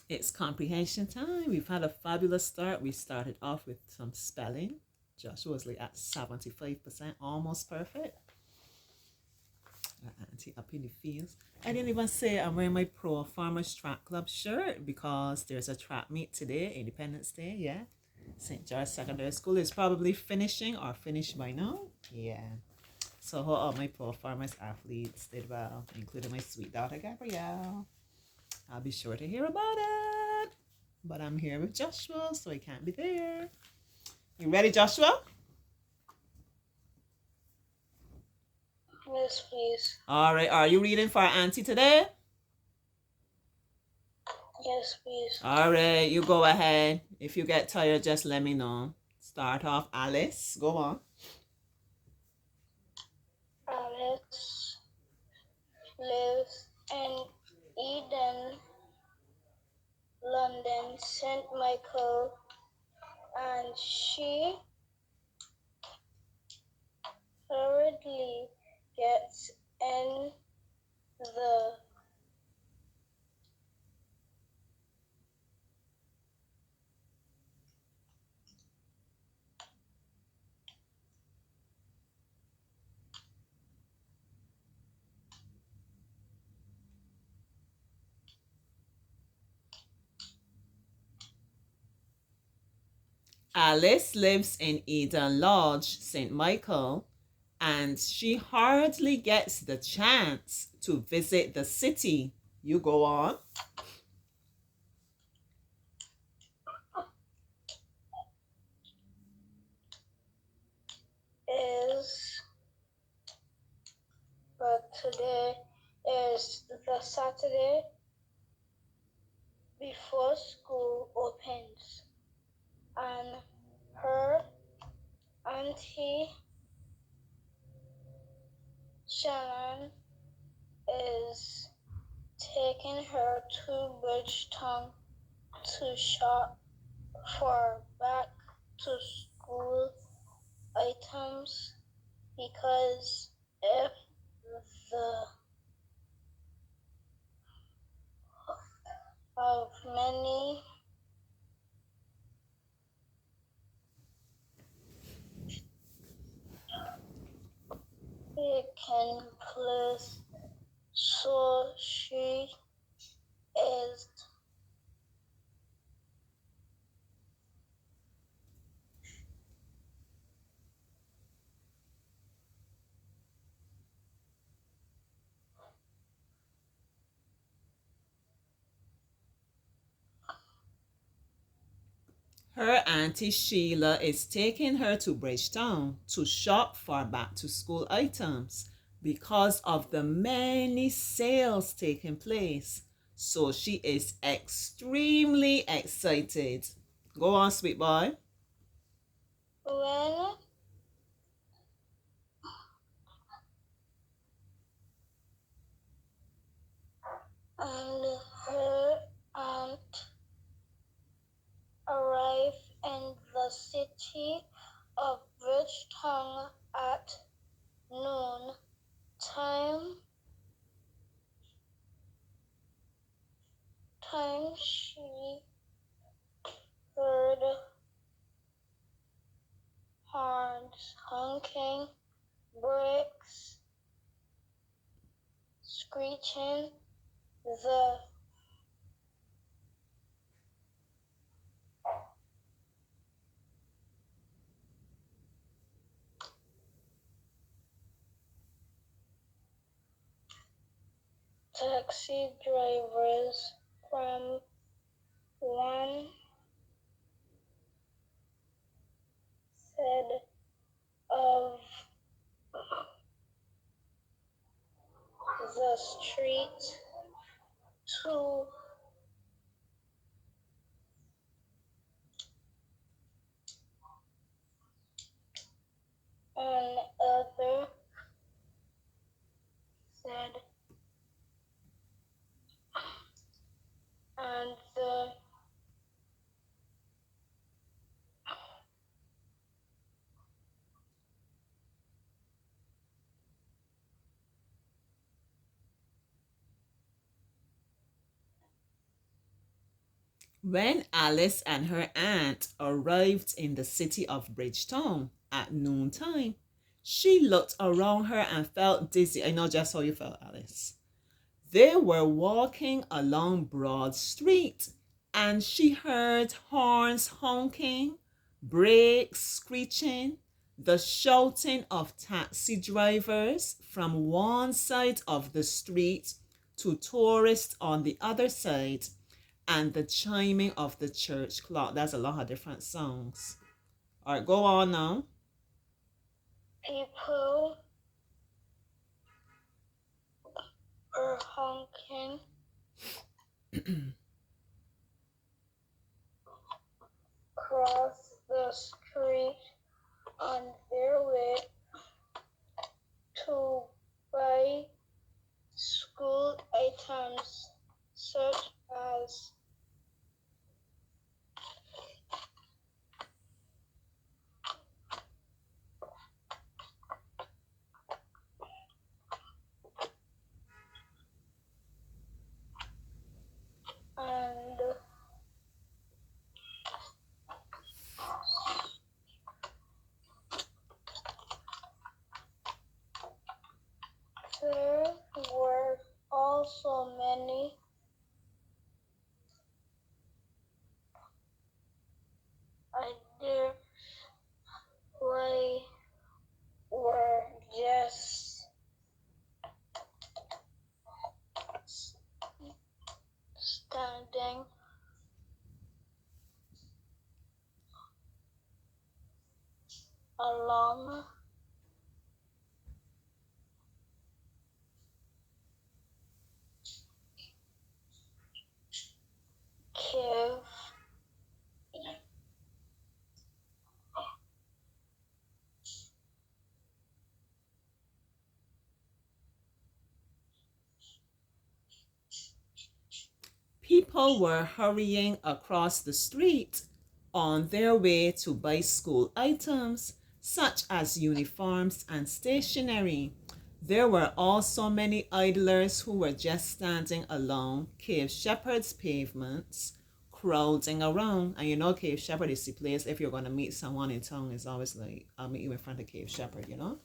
It's comprehension time. We've had a fabulous start. We started off with some spelling. Joshua was like at 75%, almost perfect. Auntie up in the fields. I didn't even say I'm wearing my Pro Farmers Track Club shirt because there's a track meet today, Independence Day, yeah. St. George Secondary School is probably finishing or finished by now. Yeah. So all my Pro Farmers athletes did well, including my sweet daughter Gabrielle. I'll be sure to hear about it. But I'm here with Joshua, so I can't be there. You ready, Joshua? Yes, please. All right. Are you reading for Auntie today? Yes, please. All right. You go ahead. If you get tired, just let me know. Start off, Alice. Go on. Alice lives in Eden, London, St. Michael, and she hurriedly gets in the Alice lives in Eden Lodge, St. Michael, and she hardly gets the chance to visit the city. You go on. is, but today is the Saturday before school opens, and her auntie Shannon is taking her to Bridgeton to shop for back to school items because if the of many it can place, so she is Her auntie Sheila is taking her to Bridgetown to shop for back to school items because of the many sales taking place. So she is extremely excited. Go on, sweet boy. when and her aunt arrive in the city of Bridgeton at noon time. She heard horns honking, brakes screeching, the taxi drivers from one side of the street to another side, and the When Alice and her aunt arrived in the city of Bridgetown at noontime, she looked around her and felt dizzy. I know just how you felt, Alice. They were walking along Broad Street and she heard horns honking, brakes screeching, the shouting of taxi drivers from one side of the street to tourists on the other side, and the chiming of the church clock. That's a lot of different songs. All right, go on now. People were honking across the street on their way to buy school items such as and there were also many other way were just standing along cave. People were hurrying across the street on their way to buy school items such as uniforms and stationery. There were also many idlers who were just standing along Cave Shepherd's pavements, crowding around. And you know, Cave Shepherd is the place if you're going to meet someone in town, is always like, I'll meet you in front of Cave Shepherd, you know?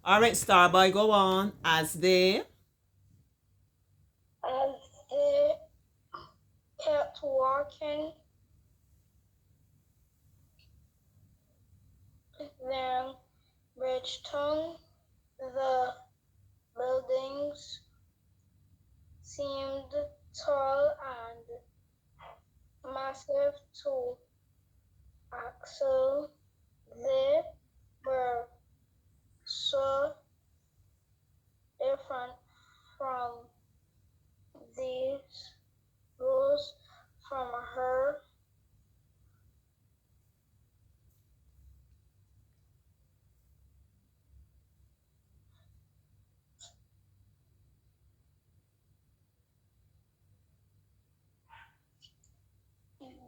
All right, Starboy, go on. As they Kept walking, then Bridgeton, the buildings seemed tall and massive to Axel. They were so different from these rules from her.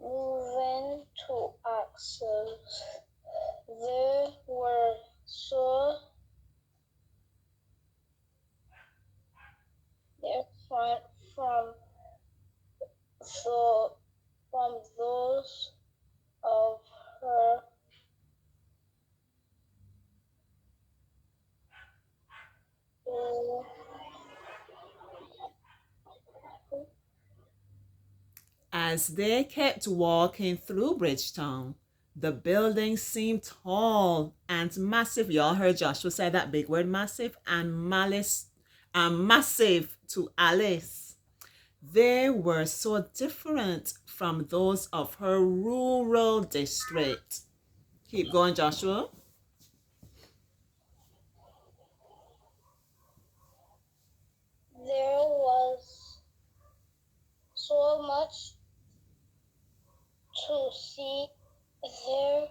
Moving to Axel's, they were so different so from those of her. As they kept walking through Bridgetown, the buildings seemed tall and massive. Y'all heard Joshua say that big word massive and malice and massive to Alice. They were so different from those of her rural district. Keep going, Joshua. There was so much to see there.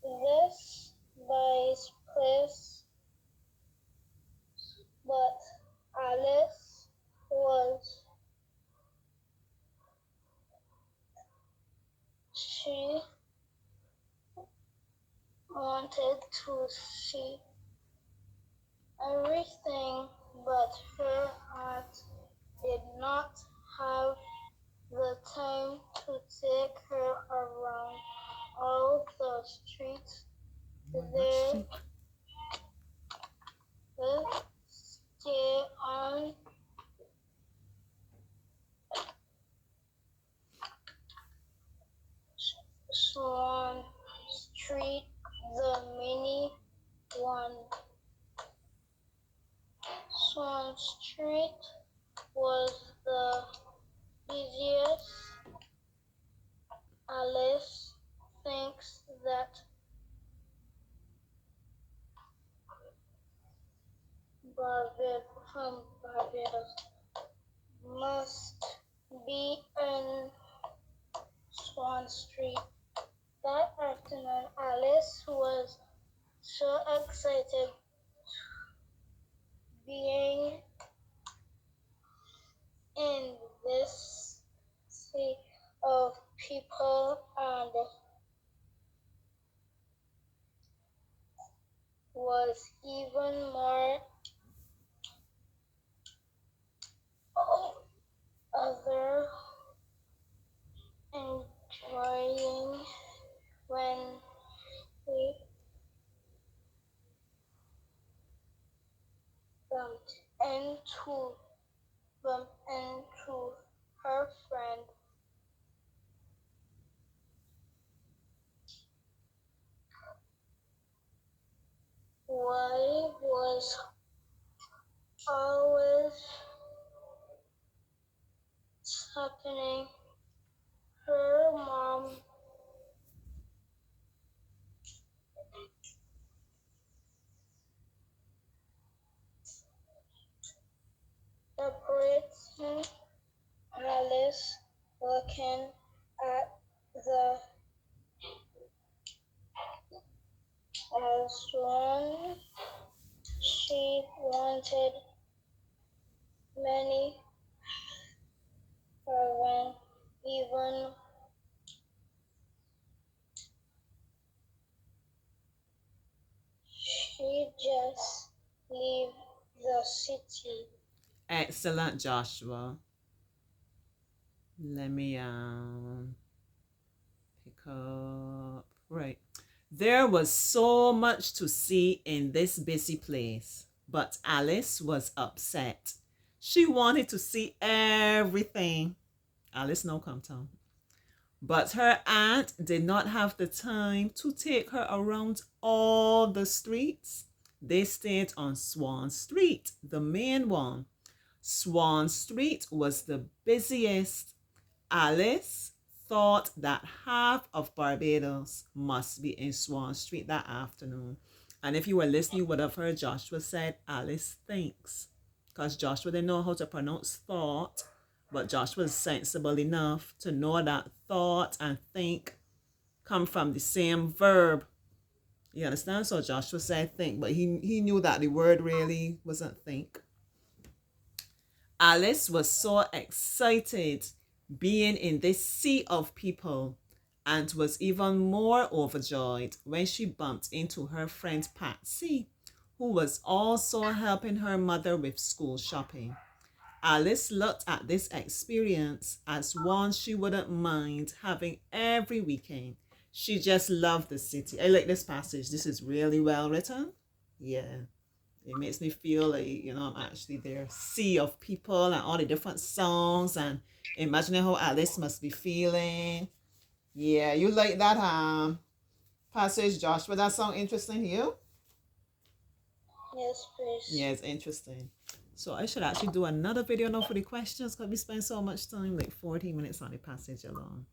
This nice place, but Alice was she wanted to see everything, but her heart did not have the street. What There street? stay on Swan Street, the mini one. Swan Street was the busiest. Alice thinks that Barbados must be in Swan Street. That afternoon, Alice was so excited being in this sea of people and was even more other enjoying when we bumped into her friend. Why was always happening? Her mom separating Alice looking at the as one she wanted many or when even she just leave the city. Excellent, Joshua. Let me pick up. Right. There was so much to see in this busy place, but Alice was upset. She wanted to see everything. Alice no come town. But her aunt did not have the time to take her around all the streets. They stayed on Swan Street, the main one. Swan Street was the busiest. Alice thought that half of Barbados must be in Swan Street that afternoon. And if you were listening, you would have heard Joshua said Alice thinks. Because Joshua didn't know how to pronounce thought, but Joshua was sensible enough to know that thought and think come from the same verb. You understand? So Joshua said think, but he knew that the word really wasn't think. Alice was so excited being in this sea of people and was even more overjoyed when she bumped into her friend Patsy, who was also helping her mother with school shopping. Alice looked at this experience as one she wouldn't mind having every weekend. She just loved the city. I like this passage. This is really well written. Yeah. It makes me feel like, I'm actually there. Sea of people and all the different songs and imagining how Alice must be feeling. Yeah, you like that passage, Joshua? That sound interesting to you? Yes, please. Yeah, it's interesting. So I should actually do another video now for the questions because we spend so much time, like 40 minutes on the passage alone.